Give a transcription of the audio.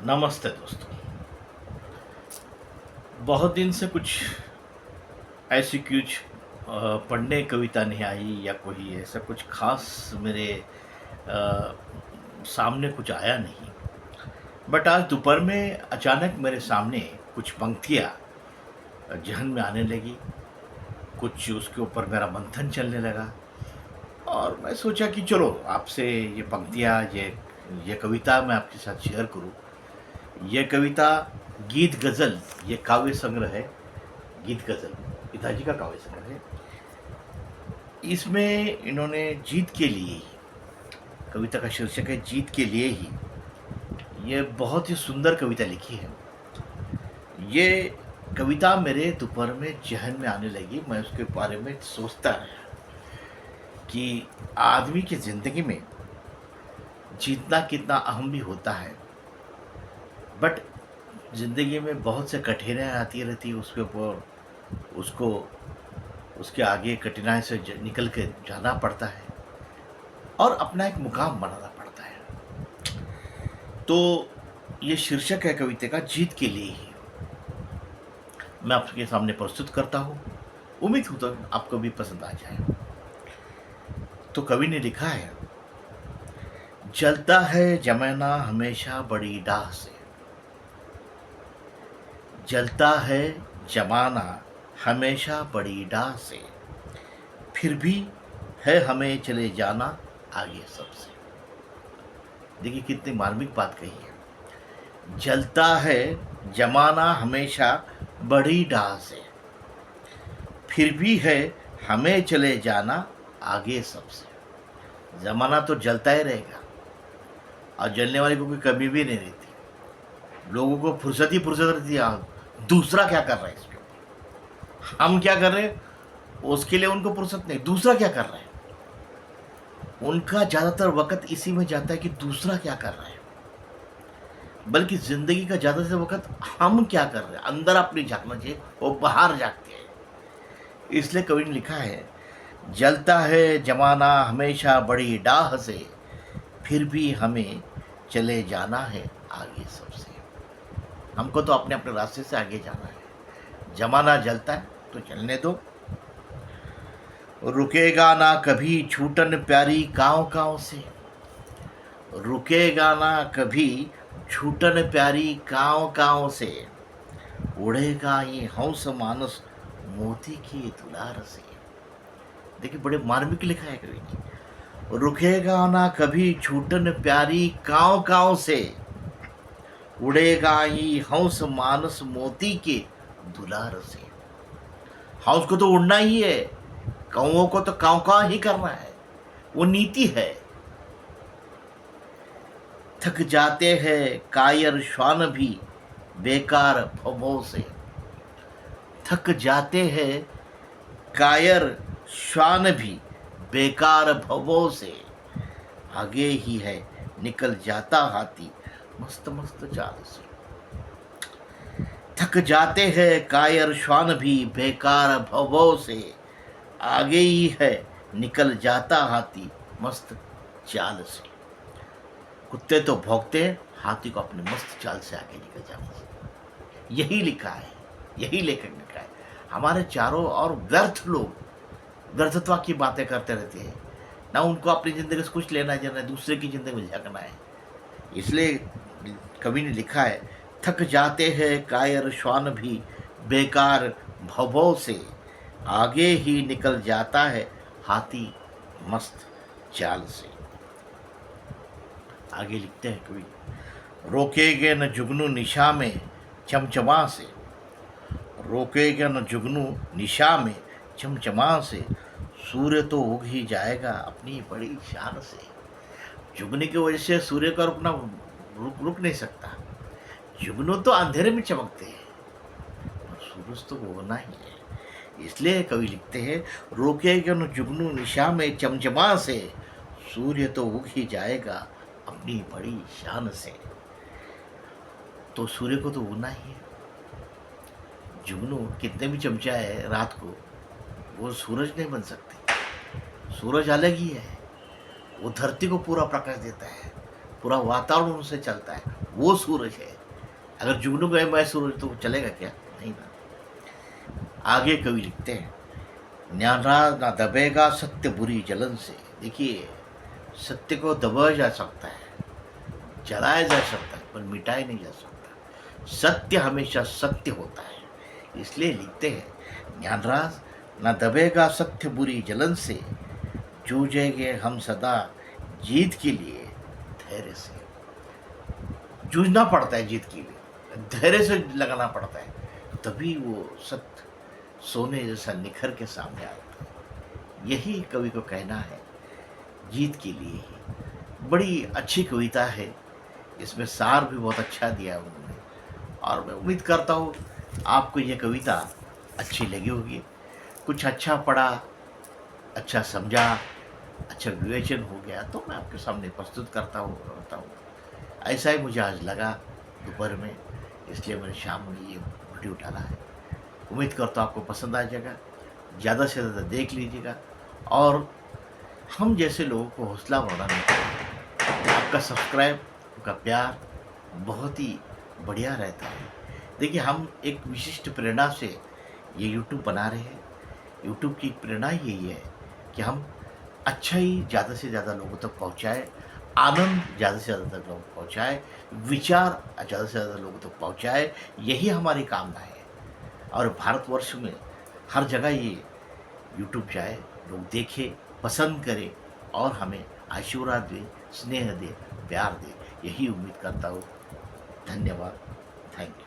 नमस्ते दोस्तों। बहुत दिन से कुछ ऐसी कुछ पढ़ने कविता नहीं आई या कोई ऐसा कुछ खास मेरे अ, सामने कुछ आया नहीं। बट आज दोपहर में अचानक मेरे सामने कुछ पंक्तियाँ ज़हन में आने लगी, कुछ उसके ऊपर मेरा मंथन चलने लगा और मैं सोचा कि चलो आपसे ये पंक्तियाँ, ये कविता मैं आपके साथ शेयर करूँ। ये कविता गीत गज़ल, ये काव्य संग्रह है। गीत गज़ल पिताजी का काव्य संग्रह है। इसमें इन्होंने जीत के लिए ही, कविता का शीर्षक है जीत के लिए ही, ये बहुत ही सुंदर कविता लिखी है। ये कविता मेरे दोपहर में ज़हन में आने लगी, मैं उसके बारे में सोचता रहा कि आदमी की ज़िंदगी में जीतना कितना अहम भी होता है। बट ज़िंदगी में बहुत से कठिनाइयाँ आती रहती है, उसके ऊपर उसको उसके आगे कठिनाई से निकल के जाना पड़ता है और अपना एक मुकाम बनाना पड़ता है। तो ये शीर्षक है कविता का जीत के लिए ही, मैं आपके सामने प्रस्तुत करता हूँ। उम्मीद हो तो आपको भी पसंद आ जाए। तो कवि ने लिखा है, जलता है जमाना हमेशा बड़ी डाह से, जलता है जमाना हमेशा बड़ी डाह से, फिर भी है हमें चले जाना आगे सबसे। देखिए कितनी मार्मिक बात कही है। जलता है जमाना हमेशा बड़ी डाह से, फिर भी है हमें चले जाना आगे सबसे। जमाना तो जलता ही रहेगा और जलने वाले को कोई कमी भी नहीं रहती। लोगों को फुर्सत ही फुर्सत रहती है, दूसरा क्या कर रहा है इसके ऊपर, हम क्या कर रहे हैं उसके लिए उनको फुर्सत नहीं, दूसरा क्या कर रहा है। उनका ज़्यादातर वक्त इसी में जाता है कि दूसरा क्या कर रहा है, बल्कि ज़िंदगी का ज़्यादातर वक्त हम क्या कर रहे हैं, अंदर अपनी झांकना चाहिए, वो बाहर झांकते हैं। इसलिए कवि ने लिखा है, जलता है जमाना हमेशा बड़ी डाह से, फिर भी हमें चले जाना है आगे सबसे। हमको तो अपने अपने रास्ते से आगे जाना है। जमाना जलता है तो चलने दो, रुकेगा ना कभी छूटन प्यारी काँव काँव से, रुकेगा ना कभी छूटन प्यारी काँव काँव से, उड़ेगा ये हंस मानस मोती की दुलार से। देखिए बड़े मार्मिक लिखा है कवि ने। रुकेगा ना कभी छूटन प्यारी काँव काँव से, उड़ेगा ये हंस मानस मोती के दुलार से। हंस को तो उड़ना ही है, कौओं को तो काँव काँव ही करना है, वो नीति है। थक जाते हैं कायर श्वान भी बेकार भवों से, थक जाते हैं कायर श्वान भी बेकार भवों से, आगे ही है निकल जाता हाथी मस्त मस्त चाल से। थक जाते हैं कायर श्वान भी बेकार भवों से, आगे ही है निकल जाता हाथी मस्त चाल से। कुत्ते तो भौंकते हैं, हाथी को अपने मस्त चाल से आगे निकल जाना चाहिए। यही लिखा है, यही लेखक ने लिखा है। हमारे चारों और व्यर्थ लोग व्यर्थत्व की बातें करते रहते हैं ना, उनको अपनी ज़िंदगी से कुछ लेना देना है, दूसरे की ज़िंदगी में झांकना है। इसलिए कवि ने लिखा है, थक जाते हैं कायर श्वान भी बेकार भवों से, आगे ही निकल जाता है हाथी मस्त चाल से। आगे लिखते हैं कवि, रोकेगे न जुगनू निशा में चमचमा से, रोकेगा न जुगनू निशा में चमचमा से, सूर्य तो उग ही जाएगा अपनी बड़ी शान से। जुगनी की वजह से सूर्य का रुकना रुक नहीं सकता। जुगनू तो अंधेरे में चमकते हैं, और सूरज तो उगना ही है। इसलिए कवि लिखते हैं, रोकेगा न जुगनू निशा में चमचमा से, सूर्य तो उग ही जाएगा अपनी बड़ी शान से। तो सूर्य को तो उगना ही है। जुगनू कितने भी चमचाए रात को, वो सूरज नहीं बन सकते। सूरज अलग ही है, वो धरती को पूरा प्रकाश देता है, पूरा वातावरण उनसे चलता है, वो सूरज है। अगर जुगनू गए मैं सूरज तो चलेगा क्या? नहीं ना। आगे कवि लिखते हैं, न्यारा ना दबेगा सत्य बुरी जलन से। देखिए, सत्य को दबाया जा सकता है, जलाया जा सकता है, पर मिटाया नहीं जा सकता। सत्य हमेशा सत्य होता है। इसलिए लिखते हैं, ज्ञानराज न दबेगा सत्य बुरी जलन से, जूझेंगे हम सदा जीत के लिए धैर्य से। जूझना पड़ता है जीत के लिए, धैर्य से लगाना पड़ता है, तभी वो सत्य सोने जैसा निखर के सामने आता है। यही कवि को कहना है, जीत के लिए ही। बड़ी अच्छी कविता है, इसमें सार भी बहुत अच्छा दिया है उन्होंने, और मैं उम्मीद करता हूँ आपको ये कविता अच्छी लगी होगी। कुछ अच्छा पढ़ा, अच्छा समझा, अच्छा विवेचन हो गया तो मैं आपके सामने प्रस्तुत करता हूँ। ऐसा ही मुझे आज लगा दोपहर में, इसलिए मैंने शाम में ये वीडियो डाला है। उम्मीद करता हूँ आपको पसंद आ जाएगा। ज़्यादा से ज़्यादा देख लीजिएगा, और हम जैसे लोगों को हौसला बढ़ाने के लिए आपका सब्सक्राइब, आपका प्यार बहुत ही बढ़िया रहता है। देखिए, हम एक विशिष्ट प्रेरणा से ये यूट्यूब बना रहे हैं। यूट्यूब की प्रेरणा यही है कि हम अच्छा ही ज़्यादा से ज़्यादा लोगों तक पहुँचाएँ, आनंद ज़्यादा से ज़्यादा तक लोगों तक पहुँचाएँ, विचार ज़्यादा से ज़्यादा लोगों तक पहुँचाएँ, यही हमारी कामना है। और भारतवर्ष में हर जगह ये यूट्यूब जाए, लोग देखें, पसंद करें, और हमें आशीर्वाद दें, स्नेह दें, प्यार दें। यही उम्मीद करता हूँ। धन्यवाद। Thank you.